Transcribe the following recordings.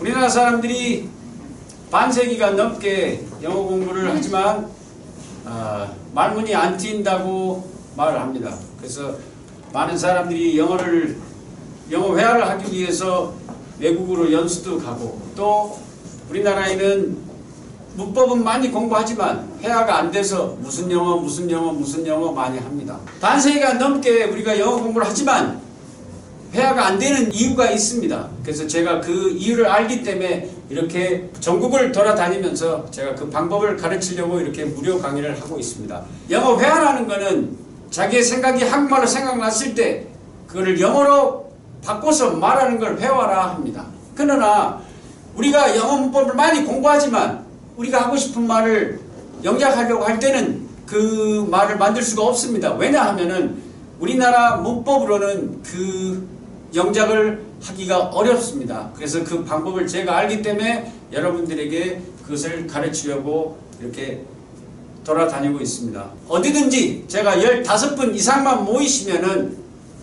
우리나라 사람들이 반세기가 넘게 영어 공부를 하지만 말문이 안 트인다고 말을 합니다. 그래서 많은 사람들이 영어 회화를 하기 위해서 외국으로 연수도 가고, 또 우리나라에는 문법은 많이 공부하지만 회화가 안 돼서 무슨 영어 많이 합니다. 반세기가 넘게 우리가 영어 공부를 하지만 회화가 안 되는 이유가 있습니다. 그래서 제가 그 이유를 알기 때문에 이렇게 전국을 돌아다니면서 제가 그 방법을 가르치려고 이렇게 무료 강의를 하고 있습니다. 영어 회화라는 거는 자기의 생각이 한국말로 생각났을 때 그거를 영어로 바꿔서 말하는 걸 회화라 합니다. 그러나 우리가 영어 문법을 많이 공부하지만 우리가 하고 싶은 말을 영작하려고 할 때는 그 말을 만들 수가 없습니다. 왜냐하면은 우리나라 문법으로는 그 영작을 하기가 어렵습니다. 그래서 그 방법을 제가 알기 때문에 여러분들에게 그것을 가르치려고 이렇게 돌아다니고 있습니다. 어디든지 제가 15분 이상만 모이시면은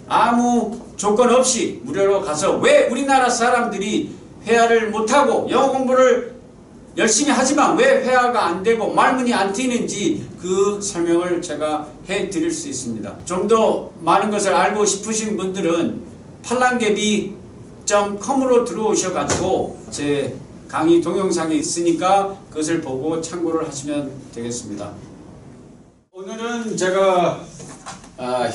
아무 조건 없이 무료로 가서 왜 우리나라 사람들이 회화를 못하고 영어 공부를 열심히 하지만 왜 회화가 안 되고 말문이 안 트이는지 그 설명을 제가 해드릴 수 있습니다. 좀 더 많은 것을 알고 싶으신 분들은 팔랑개비.com으로 들어오셔가지고 제 강의 동영상이 있으니까 그것을 보고 참고를 하시면 되겠습니다. 오늘은 제가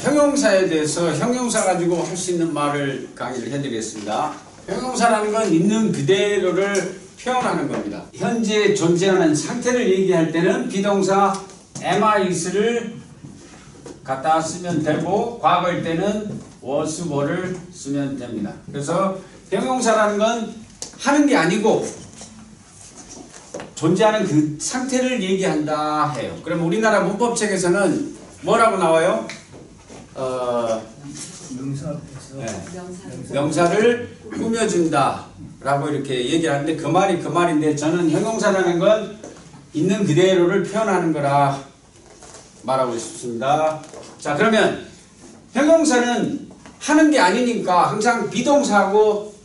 형용사에 대해서 형용사 가지고 할 수 있는 말을 강의를 해드리겠습니다. 형용사라는 건 있는 그대로를 표현하는 겁니다. 현재 존재하는 상태를 얘기할 때는 비동사 am, is를 갖다 쓰면 되고, 과거일 때는 was, were를 쓰면 됩니다. 그래서 형용사라는 건 하는 게 아니고 존재하는 그 상태를 얘기한다 해요. 그럼 우리나라 문법책에서는 뭐라고 나와요? 명사를 꾸며준다 라고 이렇게 얘기하는데 그 말인데, 저는 형용사라는 건 있는 그대로를 표현하는 거라 말하고 싶습니다. 자, 그러면 형용사는 하는 게 아니니까 항상 비동사하고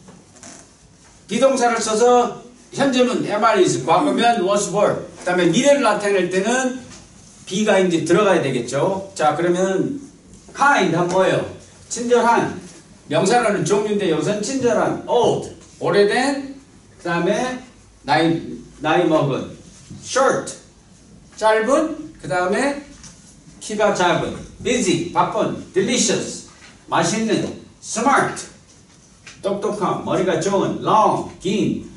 비동사를 써서 현재는 am, is, 과거면 was, were, 그 다음에 미래를 나타낼 때는 be가 이제 들어가야 되겠죠. 자, 그러면 kind 한 뭐예요? 친절한. 명사라는 종류인데 여기서는 친절한, old, 오래된, 그 다음에 나이 먹은, short, 짧은, 그 다음에 키가 작은, busy, 바쁜, delicious, 맛있는, smart, 똑똑한, 머리가 좋은, long, 긴,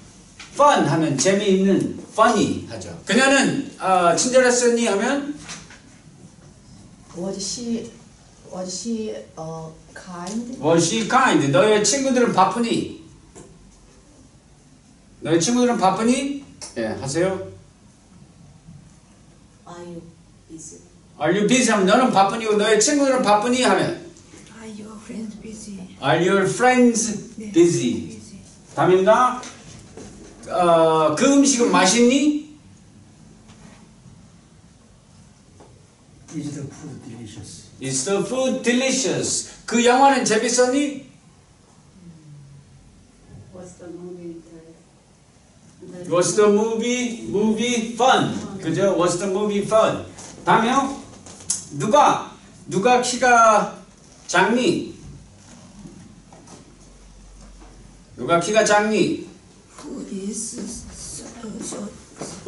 fun 하면 재미있는, funny 하죠. 그녀는 친절했었니 하면 Was she kind? Was she kind? 너의 친구들은 바쁘니? 너의 친구들은 바쁘니? 예, 하세요. Are you busy? Are you busy? 하면 너는 바쁘니고 너의 친구들은 바쁘니? 하면 Are your friends busy? Are your friends busy? 답입니다. 그 음식은 맛있니? Is the food delicious? Is the food delicious? 그 영화는 재밌었니? Was the movie Was the movie fun? 그죠? Was the movie fun? 다음에요. 누가 키가 작니? 누가 키가 작니? Who is short?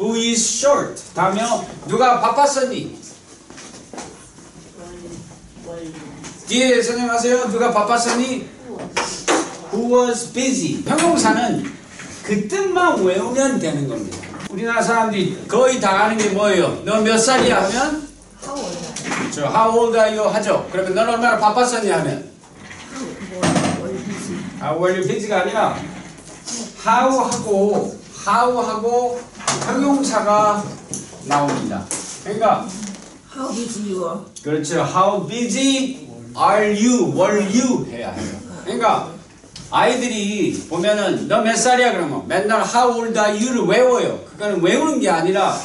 Who is short? 다음에요. 누가 바빴었니? 뒤에 설명하세요. 누가 바빴었니? Who was busy? 형용사는 그 뜻만 외우면 되는 겁니다. 우리나라 사람들이 거의 다 아는 게 뭐예요? 너 몇 살이야 하면? How old are you? 그렇죠. How old are you 하죠. 그러면 너는 얼마나 바빴었니 하면? Were you busy? How were you busy가 아니라 how하고 형용사가 나옵니다. 그러니까 How busy you are? 그렇죠. How busy are you? were you 해야 해요. 그러니까 아이들이 보면은 너 몇 살이야 그러면 맨날 how old are you를 외워요. 그거는 외우는 게 아니라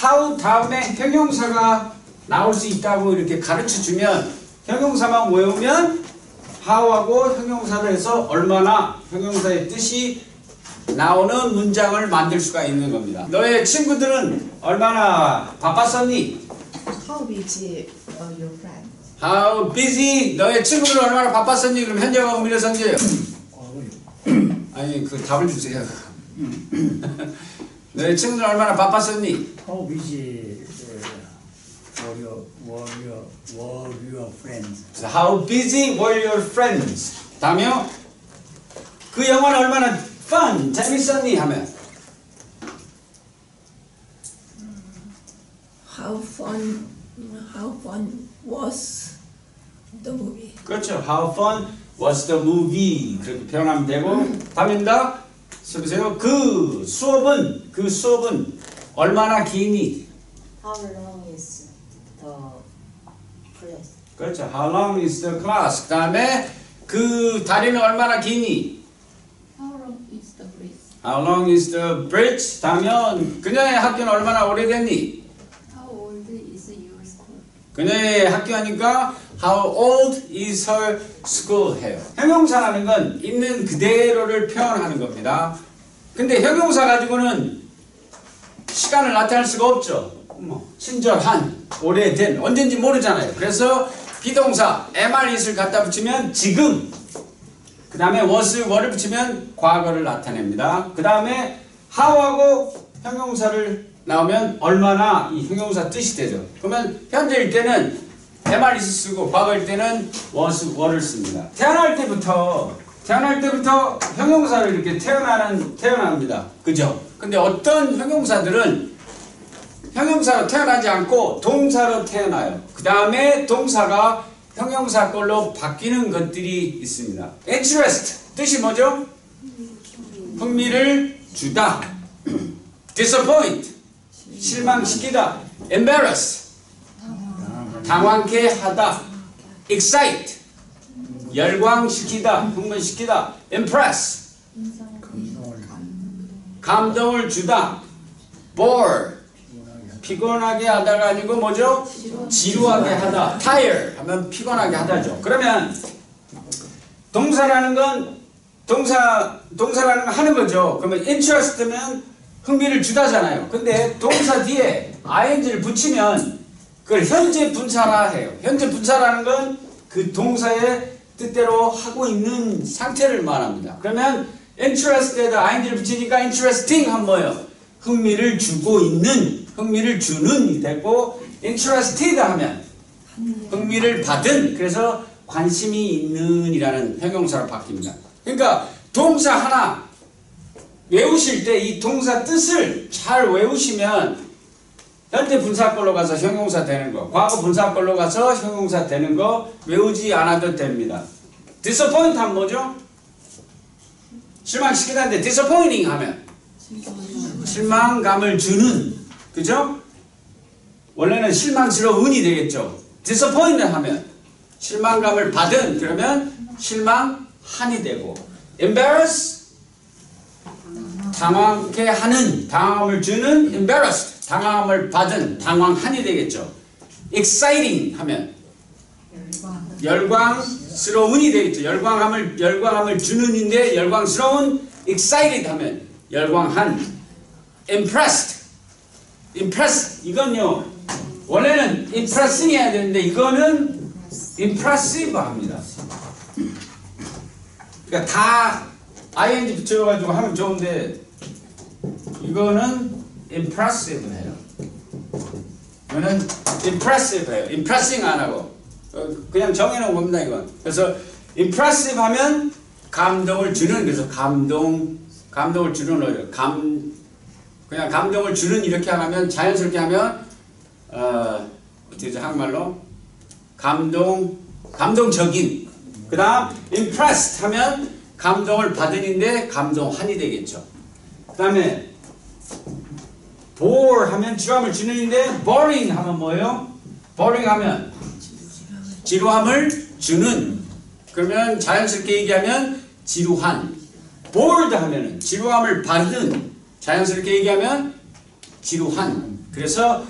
how 다음에 형용사가 나올 수 있다고 이렇게 가르쳐 주면 형용사만 외우면 how하고 형용사를 해서 얼마나 형용사의 뜻이 나오는 문장을 만들 수가 있는 겁니다. 너의 친구들은 얼마나 바빴었니? How busy are your friends? How busy? 너의 친구들은 얼마나 바빴었니? 그럼 현재하고 미래선제예요. 과거요. 아니 그 답을 주세요. 너의 친구들은 얼마나 바빴었니? How busy were your friends? How busy were your friends? 다음이요. 그 영화는 얼마나 fun, 재밌었니? 하면 How fun was the movie? 그렇죠. How fun was the movie? 그렇게 표현하면 되고 답입니다. 써보세요. 그 수업은 얼마나 기니? How long is the class? 그렇죠. How long is the class? 그 다음에 그 다리는 얼마나 기니? How long is the bridge? How long is the bridge? 다음은 그녀의 학교는 얼마나 오래됐니? How old is your school? 그녀의 학교 하니까 How old is her school 해요. 형용사라는 건 있는 그대로를 표현하는 겁니다. 근데 형용사 가지고는 시간을 나타낼 수가 없죠. 친절한, 오래된, 언젠지 모르잖아요. 그래서 비동사 MRIt을 갖다 붙이면 지금, 그 다음에 was를 붙이면 과거를 나타냅니다. 그 다음에 how하고 형용사를 나오면 얼마나 이 형용사 뜻이 되죠. 그러면 현재일 때는 MRIt 쓰고 과거일 때는 was를 씁니다. 태어날 때부터 형용사를 이렇게 태어납니다. 그죠? 근데 어떤 형용사들은 형용사로 태어나지 않고 동사로 태어나요. 그 다음에 동사가 형용사 걸로 바뀌는 것들이 있습니다. interest 뜻이 뭐죠? 흥미를 주다. disappoint 실망시키다. embarrass 당황케 하다. excite 열광시키다, 흥분시키다. impress 감동을 주다. bore 피곤하게 하다가 아니고 뭐죠? 지루하게 하다. tire 하면 피곤하게 하다죠. 그러면 동사라는 건 동사라는 건 하는 거죠. 그러면 interest면 흥미를 주다잖아요. 근데 동사 뒤에 ing를 붙이면 그걸 현재 분사라 해요. 현재 분사라는 건 그 동사의 뜻대로 하고 있는 상태를 말합니다. 그러면 interest에다 ing를 붙이니까 interesting 하면 뭐예요? 흥미를 주고 있는, 흥미를 주는이 되고 interested 하면 흥미를 받은, 그래서 관심이 있는 이라는 형용사로 바뀝니다. 그러니까 동사 하나 외우실 때 이 동사 뜻을 잘 외우시면 현재 분사꼴로 가서 형용사 되는 거, 과거 분사꼴로 가서 형용사 되는 거 외우지 않아도 됩니다. disappoint 하면 뭐죠? 실망시키다는데 disappointing 하면 실망감을 주는, 그죠? 원래는 실망스러운이 되겠죠. disappointed 하면 실망감을 받은, 그러면 실망한이 되고 embarrass 당황케 하는, 당황을 주는 embarrassed 당황을 받은, 당황한이 되겠죠. exciting 하면 열광스러운이 되겠죠. 열광함을 주는인데 열광스러운 excited 하면 열광한. impressed 이건요 원래는 impressing 해야 되는데 이거는 impressive 합니다. 그러니까 다 ing 붙여가지고 하면 좋은데 이거는 impressive 해요. 이거는 impressive 해요. impressing 안 하고 그냥 정해놓은 겁니다. 이건. 그래서 impressive 하면 감동을 주는, 그래서 감동을 주는 어려. 그냥 감동을 주는 이렇게 하면 자연스럽게 하면 어떻게 하죠? 한국말로 감동적인. 그 다음 impressed 하면 감동을 받은인데 감동한이 되겠죠. 그 다음에 bore 하면 지루함을 주는인데 boring 하면 뭐예요? boring 하면 지루함을 주는. 그러면 자연스럽게 얘기하면 지루한. bored 하면은 지루함을 받는. 자연스럽게 얘기하면 지루한. 그래서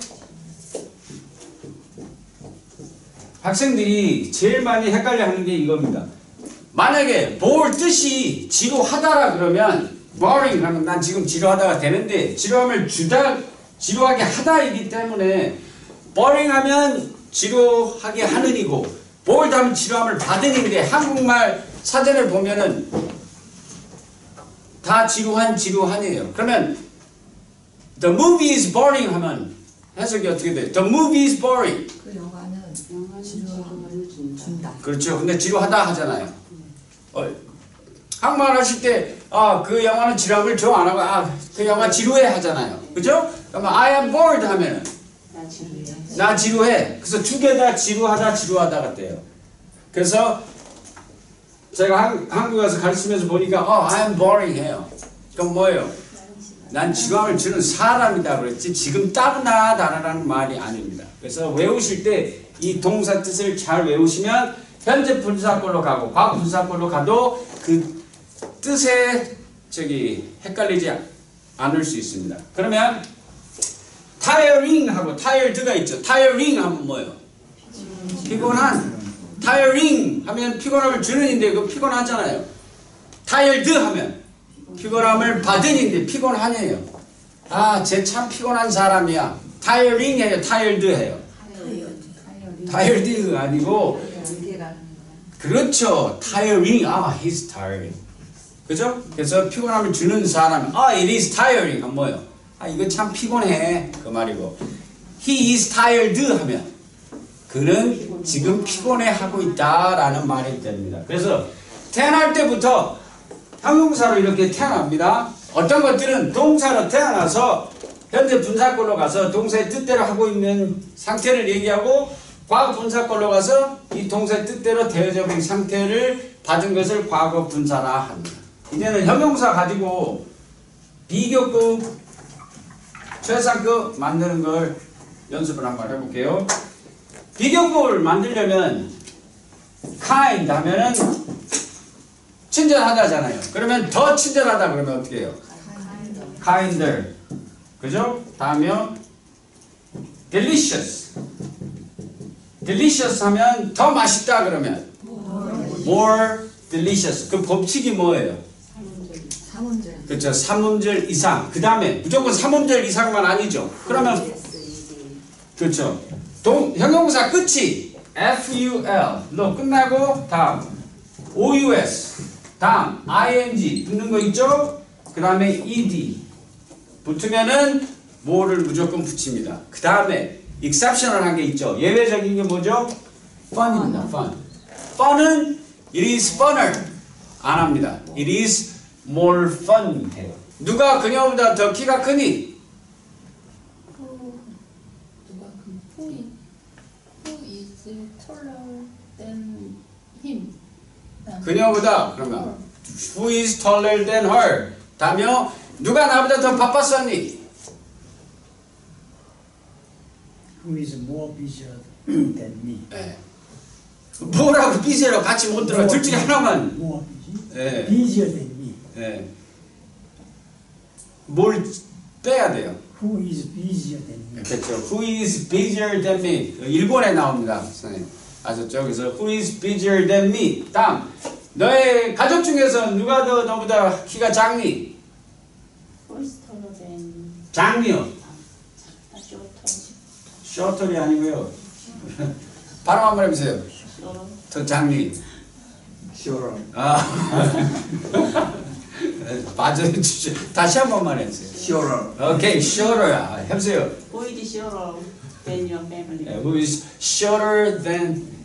학생들이 제일 많이 헷갈려 하는 게 이겁니다. 만약에 bore 뜻이 지루하다라 그러면 boring 하면 난 지금 지루하다가 되는데 지루함을 지루하게 하다이기 때문에 boring 하면 지루하게 하는 이고 bored 하면 지루함을 받은 인데 한국말 사전을 보면은 다 지루한이에요. 그러면 the movie is boring 하면 해석이 어떻게 돼요? The movie is boring. 그 영화는 영화는 지루함을 준다. 준다. 그렇죠. 근데 지루하다 하잖아요. 한국말 하실 때, 그 영화는 지루함을 줘 안 하고, 그 영화 지루해 하잖아요. 그죠? 그러면 I am bored 하면은, 나 지루해. 나 지루해. 그래서 두 개 다 지루하다 같대요. 그래서 제가 한국에 와서 가르치면서 보니까, I am boring 해요. 그럼 뭐예요? 난 지루함을 주는 사람이다 그랬지, 지금 따분하다라는 말이 아닙니다. 그래서 외우실 때 이 동사 뜻을 잘 외우시면 현재 분사꼴로 가고 과거 분사꼴로 가도 그 뜻에 헷갈리지 않을 수 있습니다. 그러면 tiring 하고 tired가 있죠. tiring 하면 뭐예요? 피곤한. tiring 하면 피곤함을 주는인데 그 피곤하잖아요. tired 하면 피곤함을 받은인데 피곤하네요. 쟤 참 피곤한 사람이야. tiring 해요. tired 해요. tired가 아니고 그렇죠. tiring. he's tiring. 그죠? 그래서 피곤함을 주는 사람. it is tiring. 하면 뭐예요? 이거 참 피곤해. 그 말이고. he is tired 하면 그는 지금 피곤해 하고 있다라는 말이 됩니다. 그래서 태어날 때부터 형용사로 이렇게 태어납니다. 어떤 것들은 동사로 태어나서 현재 분사꼴로 가서 동사의 뜻대로 하고 있는 상태를 얘기하고 과거 분사꼴로 가서 이 동사의 뜻대로 되어져 있는 상태를 받은 것을 과거 분사라 합니다. 이제는 형용사 가지고 비교급, 최상급 만드는 걸 연습을 한번 해볼게요. 비교급을 만들려면 kind 하면은 친절하다잖아요. 그러면 더 친절하다 그러면 어떻게 해요? kinder. 그죠? 다음에 delicious. delicious 하면 더 맛있다 그러면 more delicious. 그 법칙이 뭐예요? 3음절. 그렇죠. 3음절 이상. 그 다음에 무조건 3음절 이상만 아니죠. 그러면 그렇죠. 형용사 끝이 FUL로 끝나고 다음 OUS 다음 ING 붙는 거 있죠? 그 다음에 ED 붙으면은 뭐를 무조건 붙입니다. 그 다음에 exceptional한 게 있죠. 예외적인 게 뭐죠? fun입니다. fun. fun은 it is funner 안 합니다. it is more fun 해요. 누가 그녀보다 더 키가 크니? Who is taller than him? 그녀보다 그러면 who is taller than her? 다음에 누가 나보다 더 바빴었니? Who is more busier than me? 네. 뭐라고 비세로 같이 못 들어. 둘 중에 하나만. More busy? 네. Busier than me. 네. 뭘 빼야 돼요? Who is busier than me? 그렇죠. Who is busier than me? 일본에 나옵니다. 선생님. 아셨죠? 그래서 who is busier than me? 다음. 너의 가족 중에서 누가 더 너보다 키가 작니? 폴스터로 된 작니요. 쇼터. 셔틀이 아니고요. 발음 한번 해보세요. 더 작니? Sure. 맞아요. 다시 한 번만 해주세요. Sure. 오케이, shorter. 해보세요. Who is shorter than your family? Who is shorter than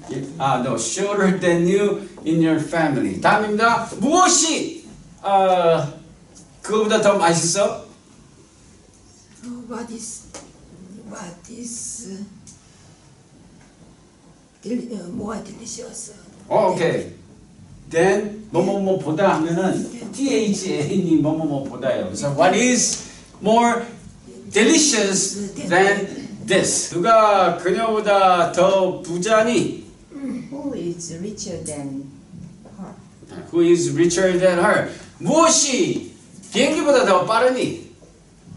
no, shorter than you in your family. 다음입니다. 무엇이 그거보다 더 맛있어? What is more delicious? 오케이. then 뭐뭐뭐보다 하면은 THA니 뭐뭐뭐보다예요. 그래서 what is more delicious than this? 누가 그녀보다 더 부자니? Who is richer than her? Who is richer than her? 무엇이 비행기보다 더 빠르니?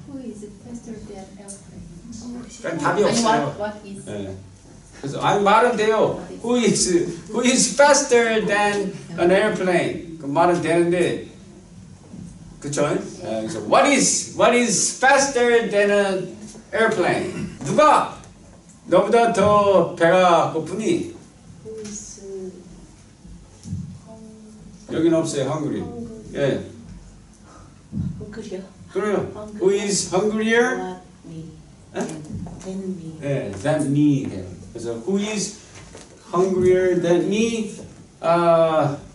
Who is faster than airplane? 그럼 답이 아니, 없어요. what is? 네. 그래서 말은 돼요. Who is faster than an airplane? 그 말은 되는데 그쵸? 그래서 what is faster than an airplane? 누가 너보다 더 배가 고프니? Who is 여기는 없어요, hungry. 예, hungry? 그래요. Who is hungrier? What me? Than me. 예, than me. 예. 그래서 who is hungrier than me?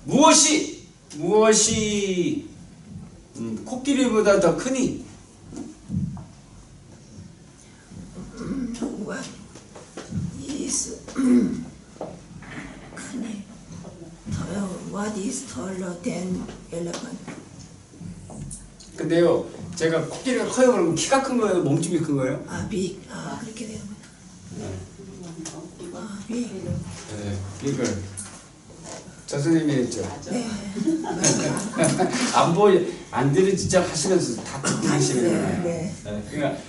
무엇이 코끼리보다 더 크니? What is 크네. What is taller than elephant? 근데요, 제가 코끼리가 커요 그러면 키가 큰 거예요, 몸집이 큰 거예요? big. 그렇게 되는구나. big. 네, 이걸 저 선생님이 했죠. 네. 안 들은 진짜 하시면서 다 듣고 계시는 네. 거예요. 그러니까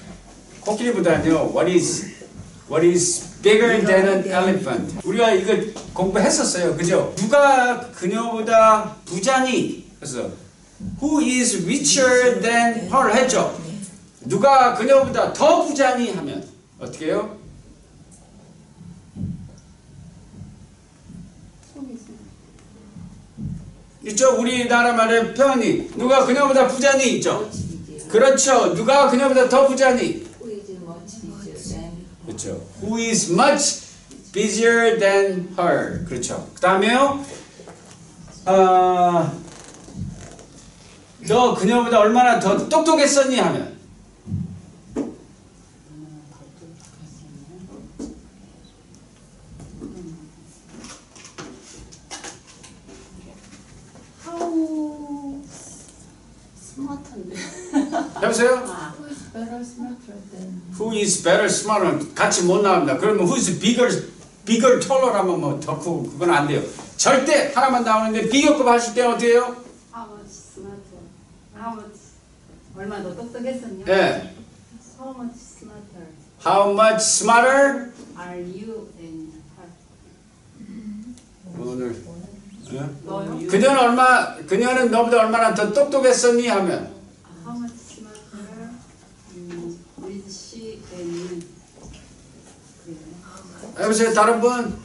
코끼리보다는요, what is bigger than an elephant? 우리가 이거 공부했었어요, 그죠? 누가 그녀보다 부자니? 그래서 who is richer than her 했죠. 누가 그녀보다 더 부자니 하면 어떻게 해요? 있죠? 우리나라 말의 표현이 누가 그녀보다 부자니 있죠? 그렇죠. 누가 그녀보다 더 부자니? 그렇죠. Who is much busier than her? 그렇죠. 그 다음에요. 너 그녀보다 얼마나 더 똑똑했었니 하면 스마트한데. 여보세요? Who is better, smarter than? Who is better, smarter? 같이 못 나옵니다. 그러면 who is bigger, taller 하면 뭐 더 크고 그건 안 돼요. 절대 하나만 나오는데 비교급 하실 때 어떻게 해요? How much smarter? How much? 얼마 더 똑똑했었냐? 예. How much smarter How much smarter? are you than her? 오늘 예? 너요? 그녀는 너보다 얼마나 더 똑똑했었니 하면 How much smarter is she than you? 그래요. 여보세요 다른 분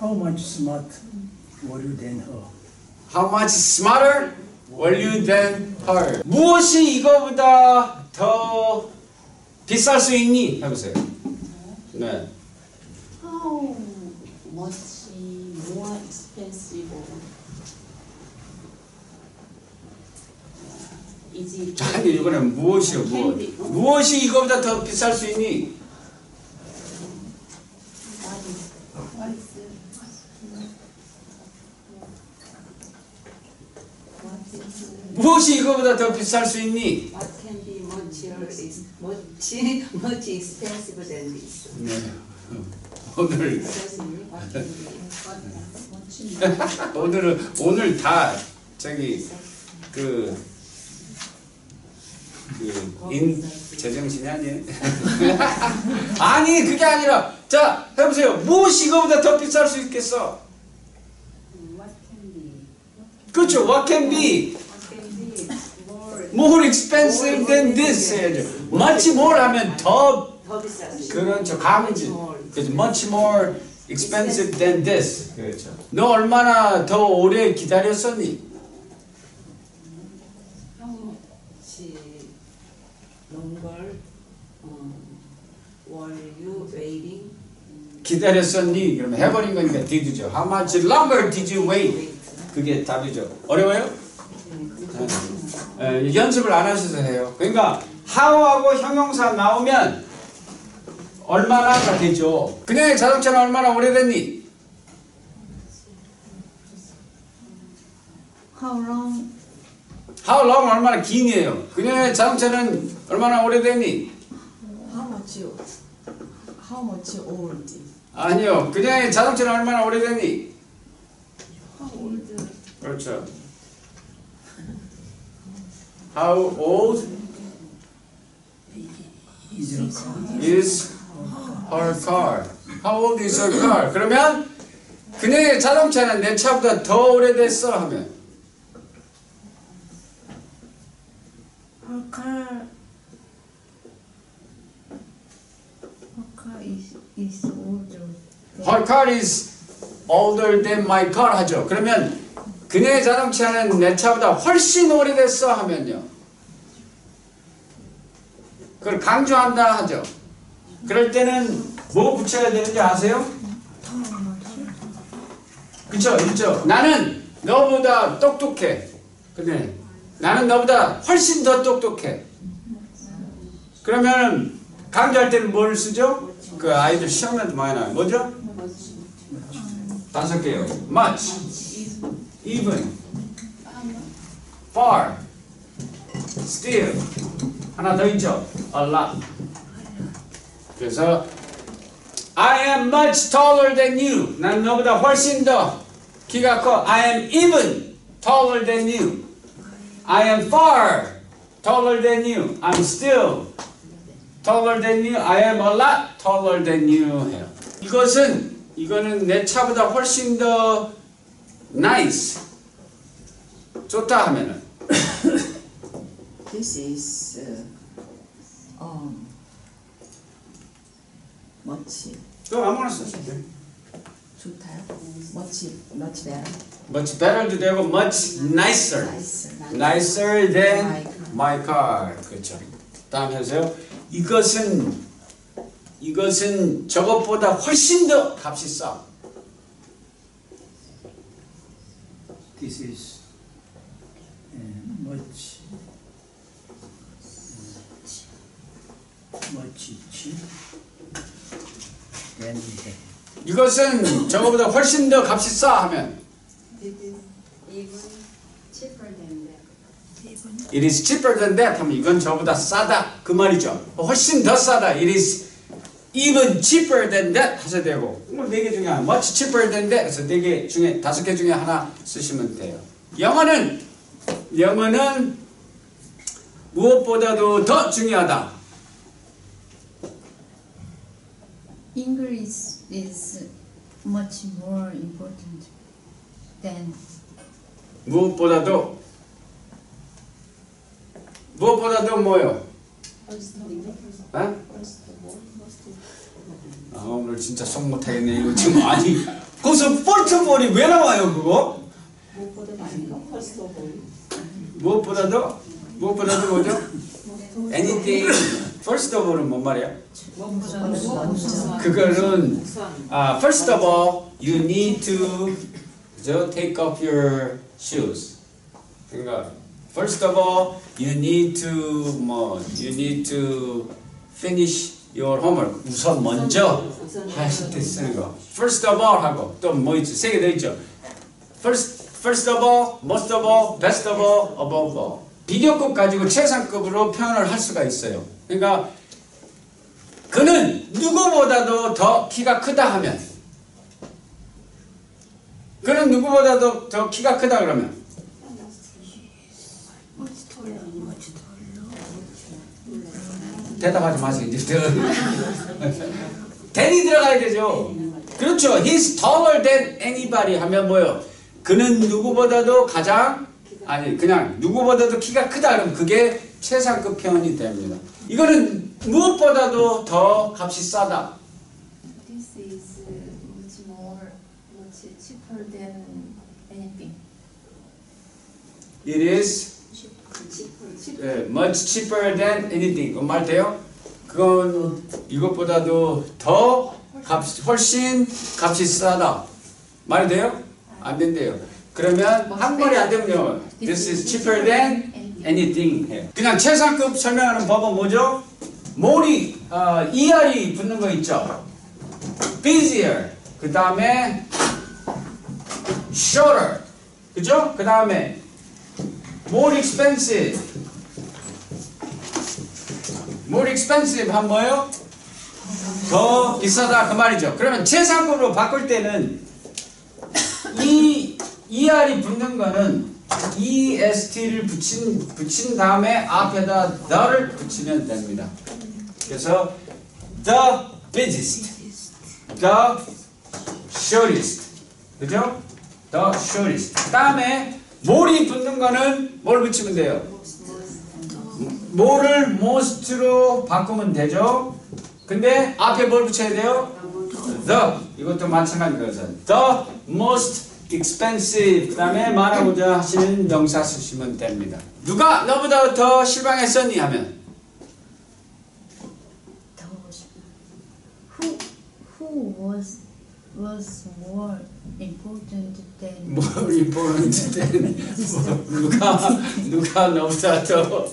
How much smart were you than her? How much smarter were you than her? 무엇이 이거보다 더 비쌀 수 있니? 해보세요. 네. How much more expensive is it? 아니 이거는 무엇이요? 무엇이 이거보다 더 비쌀 수 있니? What is it? 무엇이 이거보다 더 비쌀 수 있니? What can be much expensive than this? 네. 오늘 교수님, what can be? 오늘 다 저기 제정신이 아니에요. 아니 그게 아니라 자 해보세요. 무엇이 이거보다 더 비쌀 수 있겠어? What can be? 그렇죠. What can be What can be more? more expensive than this 해야죠. much more 하면 더 더 비싸지. 그렇죠. 감지. 그래서 much more expensive than this. 그렇죠. 너 얼마나 더 오래 기다렸었니? longer were you waiting? 기다렸었니? 그러면 해버린 거니까 did죠. How much longer did you wait? 그게 답이죠. 어려워요? 연습을 안 하셔서 해요. 그러니까 how하고 형용사 나오면 얼마나가 되죠. 그녀의 자동차는 얼마나 오래됐니? How long? How long 얼마나 긴이에요. 그녀의 자동차는 얼마나 오래됐니? How much old? 아니요. 그녀의 자동차는 얼마나 오래됐니? How old? 그렇죠. How old is her car? How old is her car? 그러면 그녀의 자동차는 내 차보다 더 오래됐어 하면 Her car is older. Her car is older than my car 하죠. 그러면 그녀의 자동차는 내 차보다 훨씬 오래됐어 하면요. 그걸 강조한다 하죠. 그럴 때는 뭐 붙여야 되는지 아세요? 그쵸? 있죠? 나는 너보다 똑똑해. 근데 나는 너보다 훨씬 더 똑똑해. 그러면 강조할 때는 뭘 쓰죠? 그 아이들 시험에도 많이 나와요. 뭐죠? 5개요. Much, even, far, still. 하나 더 있죠? A lot. 그래서 I am much taller than you. 난 너보다 훨씬 더 키가 커. I am even taller than you. I am far taller than you. I'm still taller than you. I am a lot taller than you 해요. 이거는 내 차보다 훨씬 더 nice. 좋다 하면은 This is much 또 아무나 쓰시면 돼요. 좋다요. much better. Much better도 되고 much nicer. Nicer than my car. 그렇죠. 다음 해서요. 이것은 저것보다 훨씬 더 값이 싸. This is much cheap than that. 이것은 저것보다 훨씬 더 값이 싸 하면 It is even cheaper than that. It is cheaper than that 하면 이건 저보다 싸다 그 말이죠. 훨씬 더 싸다. It is even cheaper than that 하셔야 되고 뭐 4개 중에 하나 much cheaper than that 그래서 4개 중에 5개 중에 하나 쓰시면 돼요. 영어는 무엇보다도 더 중요하다. English is much more important than 무엇보다도 뭐요? 어? 아, 오늘 진짜 속 못하겠네. 이거 지금 아니 거기서 펄트볼이 왜 나와요 그거? 무엇보다도 뭐죠? Anything first of all은 뭔 말이야? 그거는 first of all you need to take off your shoes. 그러니까 first of all you need to finish your homework. 우선 먼저 하실 때 쓰는 거. First of all 하고 또 뭐 있죠? 3개 더 있죠. First of all, most of all, best of all, above all. 비교급 가지고 최상급으로 표현을 할 수가 있어요. 그러니까 그는 누구보다도 더 키가 크다 하면 그는 누구보다도 더 키가 크다 그러면 대답하지 마세요. 이제 than이 들어가야 되죠. 그렇죠. He's taller than anybody 하면 뭐요? 그는 누구보다도 그냥 누구보다도 키가 크다 그러면 그게 최상급 표현이 됩니다. 이거는 무엇보다도 더 값이 싸다. this is much cheaper than anything. It is much cheaper than anything. 그 말 돼요? 그건 이것보다도 더 훨씬 값이 싸다. 말이 돼요? 안 된대요. 그러면 한글이 안 되면요. This is cheaper than anything 해요. 그냥 최상급 설명하는 법은 뭐죠? mor이 er이 붙는 거 있죠. busier. 그 다음에 shorter. 그죠? 그 다음에 more expensive. more expensive 하면 뭐예요? 더 비싸다 그 말이죠. 그러면 최상급으로 바꿀 때는 이 er이 붙는 거는 est를 붙인 다음에 앞에다 the를 붙이면 됩니다. 그래서 the busiest, the shortest, 그죠? the shortest. 다음에 more이 붙는 거는 뭘 붙이면 돼요? 뭐를 most로 바꾸면 되죠. 근데 앞에 뭘 붙여야 돼요? the. 이것도 마찬가지로서 the most expensive. 그 다음에 말하고자 하시는 명사 쓰시면 됩니다. 누가 너보다 더 실망했었니 하면 Who was more important than 뭘 important than 누가 너보다 더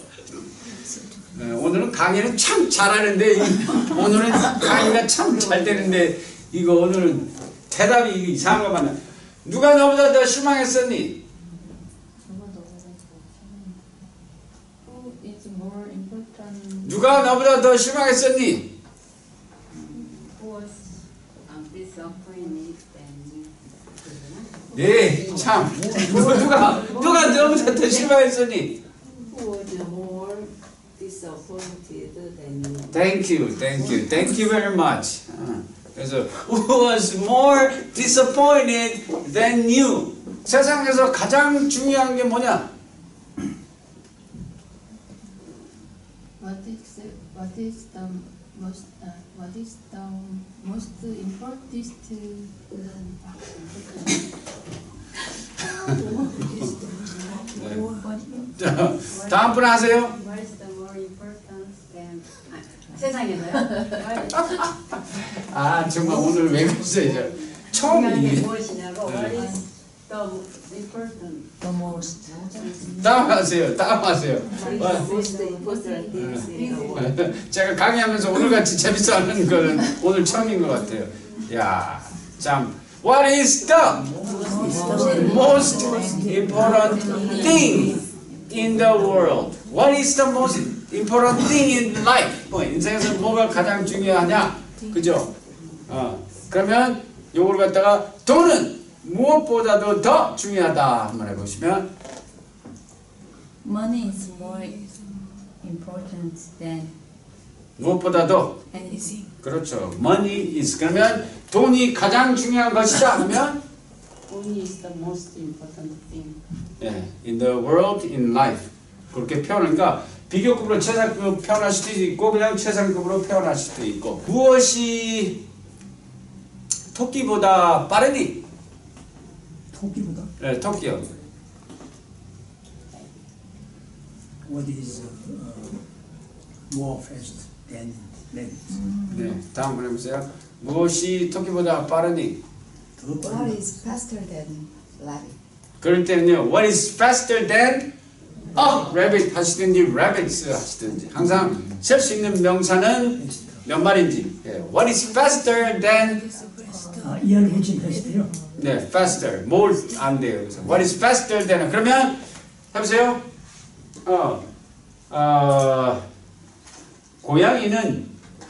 오늘은 강의는 참 잘하는데 오늘은 강의가 참 잘 되는데 이거 오늘은 대답이 이상한 것만 누가 너보다 더 실망했었니? who is more important 누가 너보다 더 실망했었니? Who was disappointed than you? 네, 참 누가 너보다 더 실망했었니? Who was more disappointed than you? Thank you very much. 그래서 who was more disappointed than you? 세상에서 가장 중요한 게 뭐냐? what is the most important 자, 다음 분 하세요. What is the more important than 세상에서요? 아 정말 오늘 왜 그랬어요? 중요한 게 처음이 무엇이냐고 What is the important? The most. 다음하세요. What is the most important things in the world? 제가 강의하면서 오늘같이 재밌어하는 거는 오늘 처음인 것 같아요. 야, 참 What is the most important thing in the world? What is the most important thing in life? 인생에서 뭐가 가장 중요하냐? 그죠? 그러면 요걸 갖다가 돈은 무엇보다도 더 중요하다 한번 해보시면 money is more important than 무엇보다도 anything. 그렇죠. Money is 그러면 돈이 가장 중요한 것이다 하면 Money is the most important thing. 예, in the world, in life 그렇게 표현하니까 비교급으로 최상급으로 표현할 수도 있고 그냥 최상급으로 표현할 수도 있고 무엇이 토끼보다 빠르니? 토끼보다 네, 토끼요. what is more fast than rabbit? 네, 다음 번 해보세요. 무엇이 토끼보다 빠르니? 더 What 빨리 is faster than rabbit? 그럴 때는요. What is faster than a rabbit 하시든지 rabbits 하시든지 항상 셀 수 있는 명사는 몇 마리인지. 예, What is faster than 이해를 해준 패스트요. 네, faster. 뭘 안 돼요. 그래서 What is faster than 그러면 해보세요.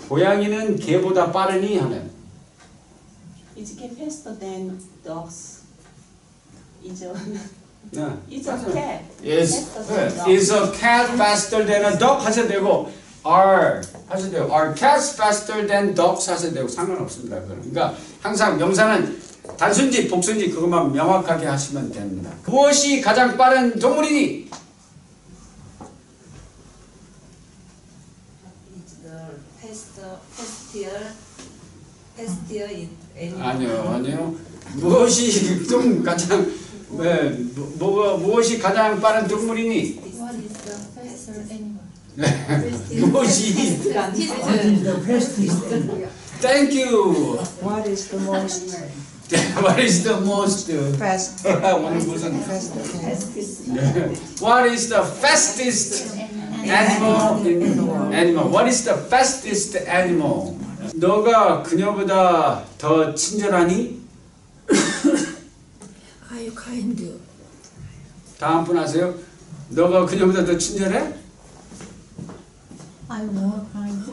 고양이는 개보다 빠르니 하면 Is cat faster than dogs? Is a 네. is a cat Is faster than is dogs? a cat faster than a dog 하셔도 되고 are 하셔도 되고 are cats faster than dogs 하셔도 되고 상관없습니다. 그러니까 항상 명사는 단순지 복순지 그것만 명확하게 하시면 됩니다. 무엇이 가장 빠른 동물이니? Is the faster in 아니요. 무엇이 좀 가장 무엇이 가장 빠른 동물이니? What is the faster animal? 무엇이? What is the fastest animal? Thank you. What is the most What is the most fast? 오늘 무슨 What is the fastest animal in the world? Animal. What is the fastest animal? 너가 그녀보다 더 친절하니? Are you kind? 다음 분 하세요. 너가 그녀보다 더 친절해? I'm more kind.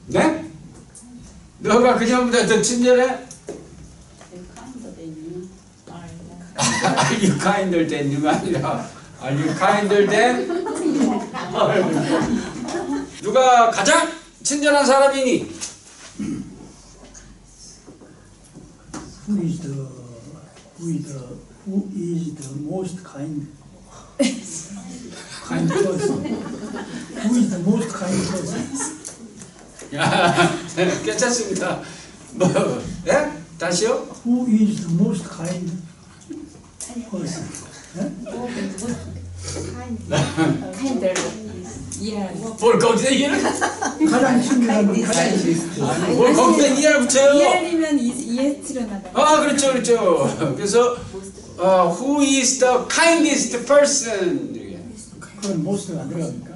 네? 너가 그녀보다 더 친절해? I'm kinder than you. Are you kinder than you가 아니라 Are you kinder than? 누가 가장 친절한 사람이니? Who is the most kind person? Who is the most kind person? 괜찮습니다. 뭐, 예? 다시요? Who is the most kind person? Kinder. Yeah. 뭘 거기다 이해를? 가장 친밀한 분, 가장 뭘 거기다 이해를 붙여요? 이해하면 이해치려 나가. 아, 그렇죠, 그렇죠. 그래서 who is the kindest person? 이렇게. 그건 most가 안 들어갑니까?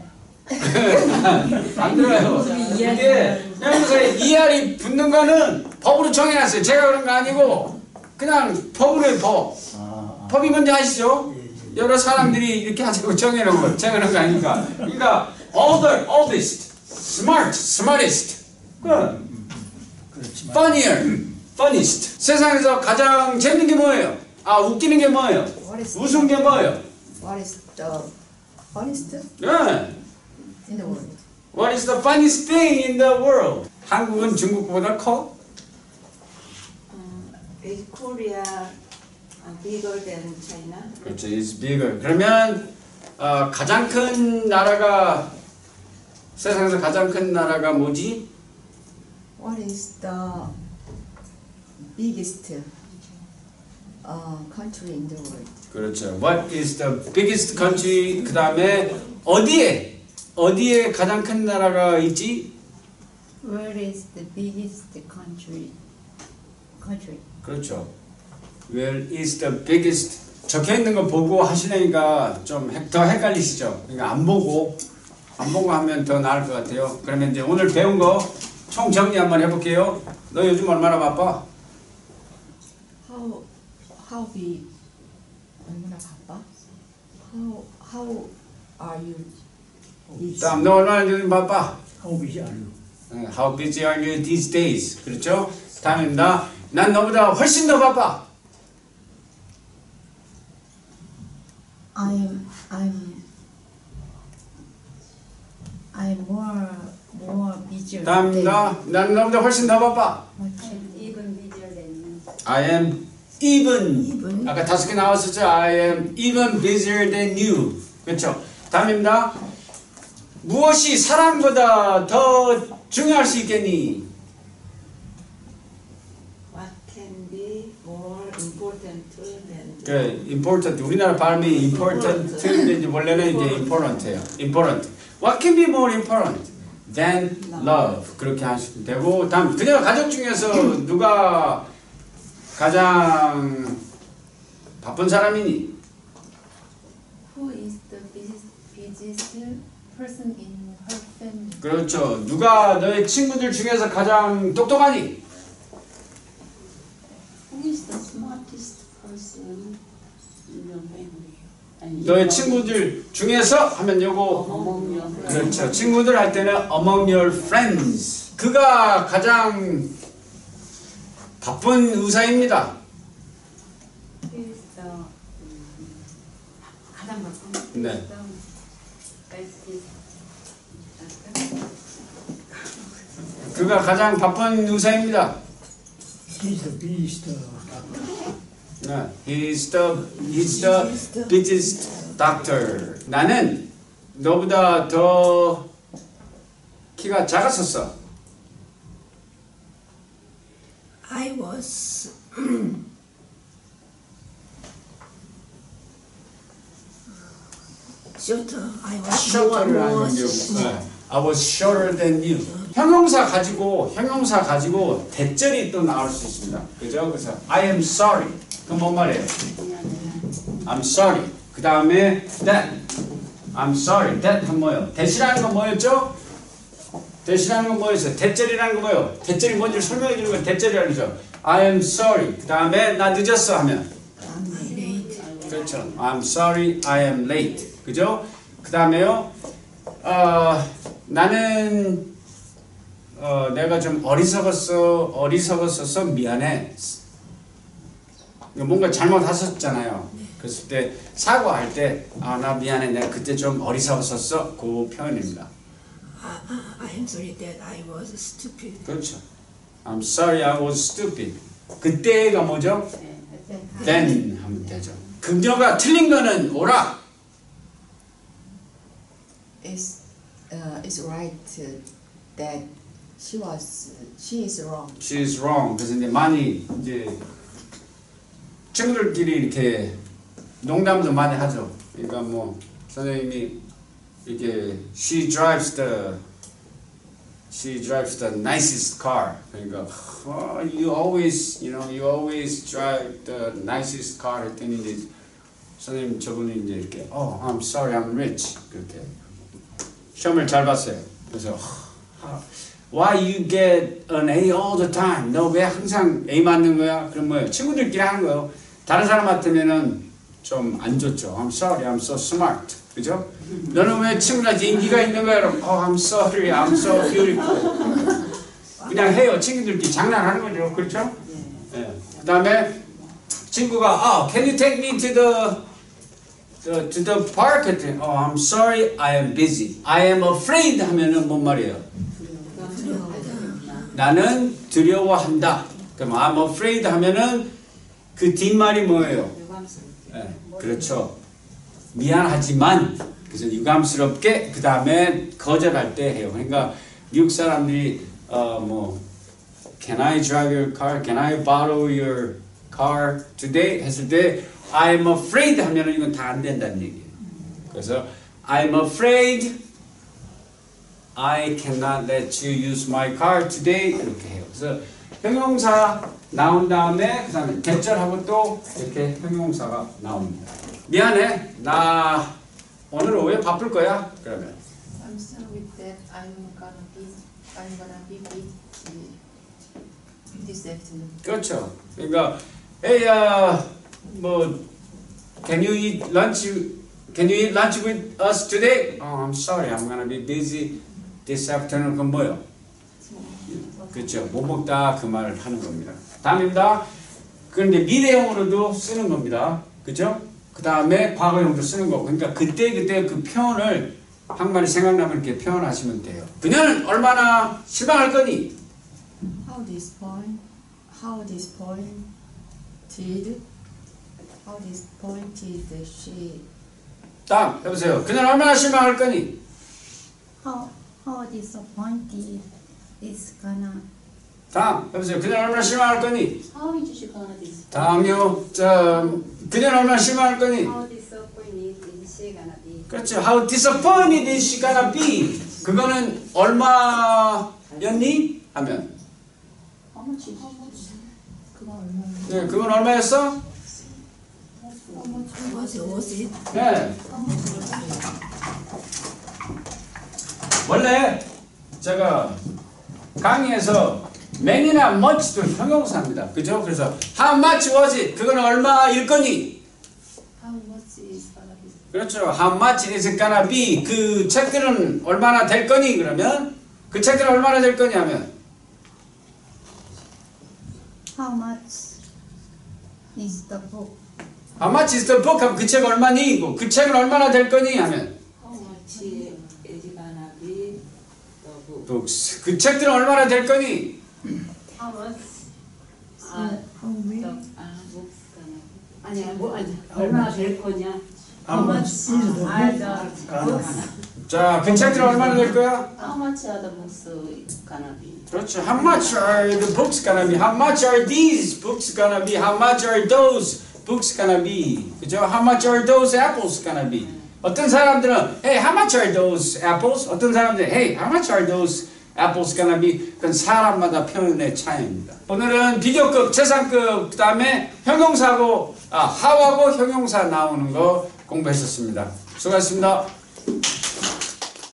안 들어요. 이게 여기서 ER이 붙는 거는 법으로 정해놨어요. 제가 그런 거 아니고 그냥 법으로의 법. 법이 뭔지 아시죠? 여러 사람들이 이렇게 하자고 정해놓은 거. 제가 그런 거 아니니까. 그러니까 older, oldest, smart, smartest, 그렇지만 funnier, funniest. 세상에서 가장 재밌는 게 뭐예요? 아, 웃기는 게 뭐예요? 웃은 게 뭐예요? What is the funniest 네. in the world? What is the funniest thing in the world? 한국은 중국보다 커? Is Korea bigger than China? 그렇죠. It's bigger. 그러면 가장 큰 나라가 세상에서 가장 큰 나라가 뭐지? What is the biggest country in the world? 그렇죠. What is the biggest country? 그 다음에 어디에 가장 큰 나라가 있지? Where is the biggest country? 그렇죠. Where is the biggest? 적혀 있는 거 보고 하시려니까 좀 더 헷갈리시죠? 그러니까 안 보고 하면 더 나을 것 같아요. 그러면 이제 오늘 배운 거 총 정리 한번 해볼게요. 너 요즘 얼마나 바빠? How we 얼마나 바빠? How are you? 다음 너 얼마나 요즘 바빠? How busy are you? How busy are you these days? 그렇죠? 다음입니다. 난 너보다 훨씬 더 바빠. I'm more busier. 다음입니다. 난 너보다 훨씬 더 바빠. Even bigger than you. I am even. Even. 아까 5개 나왔었죠? I am even busier than you. 그렇죠? 다음입니다. 무엇이 사람보다 더 중요할 수 있겠니? What can be more important than 그 important. 우리나라 발음이 important인데 원래는 이제 important예요. important. What can be more important than love? 그렇게 하시면 되고 다음 그녀 가족 중에서 누가 가장 바쁜 사람이니? Who is the busiest person in her family? 그렇죠. 누가 너의 친구들 중에서 가장 똑똑하니? Who is the smartest person in your family? 아니, 너의 친구들 중에서 하면 요거 among your friends. 그렇죠. 친구들 할 때는 among your friends. 그가 가장 바쁜 의사입니다. Who is the 가장 바쁜? 네. 그가 가장 바쁜 의사입니다. He's the biggest doctor. 네. He's the biggest doctor. 나는 너보다 더 키가 작았었어. I was shorter. I was shorter more. 아니면 네. I was shorter than you. 형용사 가지고 대절이 또 나올 수 있습니다. 그죠? 그래서 I am sorry. 그럼 뭔 말이에요? I'm sorry. 그 다음에 that. I'm sorry. that 한 뭐예요? that이라는 건 뭐였죠? that이라는 건 뭐였어요? 대절이라는 건 뭐예요? 대절이 뭔지 설명해 주는 건 대절이라는 거죠. I am sorry. 그 다음에 나 늦었어 하면 I'm late. 그렇죠. I'm sorry. I am late. 그죠? 그 다음에요. 나는 내가 좀 어리석었어서 미안해. 뭔가 잘못하셨잖아요. 그랬을 때 사과할 때 나 미안해. 내가 그때 좀 어리석었었어. 그 표현입니다. I'm sorry that I was stupid. 그렇죠. I'm sorry I was stupid. 그때가 뭐죠? Then 하면 되죠. 그녀가 틀린 거는 오라. Is is right that she is wrong. She's wrong. 그래서 이제 많이 이제 친구들끼리 이렇게 농담도 많이 하죠. 그러니까 뭐 선생님이 이게 she drives the nicest car. 그러니까 you always drive the nicest car 했더니 이제 선생님 저분이 이제 이렇게 I'm sorry, I'm rich 그렇게 시험을 잘 봤어요. 그래서 Why you get an A all the time? 너 왜 항상 A 맞는 거야? 그럼 뭐예요? 친구들끼리 하는 거예요. 다른 사람한테는 좀 안 좋죠. I'm sorry, I'm so smart. 그죠? 너는 왜 친구들한테 인기가 있는 거야? 그럼 I'm sorry, I'm so beautiful. 그냥 해요. 친구들끼리 장난하는 거죠. 그렇죠? 네. 그 다음에 친구가 can you take me to the park? I'm sorry, I am busy. I am afraid 하면은 뭔 말이에요? 나는 두려워한다. 그럼 I'm afraid 하면은 그 뒷말이 뭐예요? 네, 그렇죠. 미안하지만 그래서 유감스럽게 그 다음에 거절할 때 해요. 그러니까 미국 사람들이 뭐 Can I drive your car? Can I borrow your car today? 했을 때 I'm afraid 하면은 이건 다 안 된다는 얘기예요. 그래서 I'm afraid I cannot let you use my car today 이렇게 해요. 그래서 형용사 나온 다음에 그 다음에 대절하고 또 이렇게 형용사가 나옵니다. 미안해, 나 오늘 오후에 바쁠 거야. 그러면 I'm sorry with that. I'm gonna be busy this afternoon. 그렇죠. 그러니까 hey, 뭐 Can you eat lunch with us today? I'm sorry, I'm gonna be busy this afternoon. 그건 뭐예요? 그렇죠. 못 먹다 그 말을 하는 겁니다. 다음입니다. 그런데 미래형으로도 쓰는 겁니다. 그렇죠? 그 다음에 과거형도 쓰는 거고. 그러니까 그때 그 표현을 한마디 생각나면 이렇게 표현하시면 돼요. 그녀는 얼마나 실망할 거니? How disappointed she. 다음 해보세요. 그녀는 얼마나 실망할 거니? How disappointed is gonna. 다음 해보세요. 그녀는 얼마나 실망할 거니? How is she gonna disappoint? 다음요. 그녀는 얼마나 실망할 거니? How disappointed is she gonna be? 그렇죠. How disappointed is she gonna be? 그거는 얼마였니? 하면 How much is 네, 그건 얼마였어? was it? 네. 원래 제가 강의에서 many나 much도 형용사입니다. 그죠? 그래서 how much was it? 그건 얼마일 거니? How much is gonna be? 그렇죠. How much is it gonna be? 그 책들은 얼마나 될 거니? 그러면 그 책들은 얼마나 될 거니? 하면 How much is the book? How much is the book? 하면 그 책 얼마니? 그 책은 얼마나 될 거니? 하면 How much is gonna be the book? books. 그 책들은 얼마나 될 거니? How much? How books gonna be. 아니야, 얼마나 될 거냐? How much is the book gonna be? 자, 그 책들은 얼마나 될 거야? How much are the books gonna be? 그렇죠. How much are the books gonna be? How much are these books gonna be? How much are those books gonna be? 그죠? How much are those apples gonna be? 어떤 사람들은 Hey, how much are those apples? 어떤 사람들은 Hey, how much are those apples gonna be? 그건 사람마다 표현의 차이입니다. 오늘은 비교급, 최상급, 그 다음에 형용사고 how하고 형용사 나오는 거 공부했었습니다. 수고하셨습니다.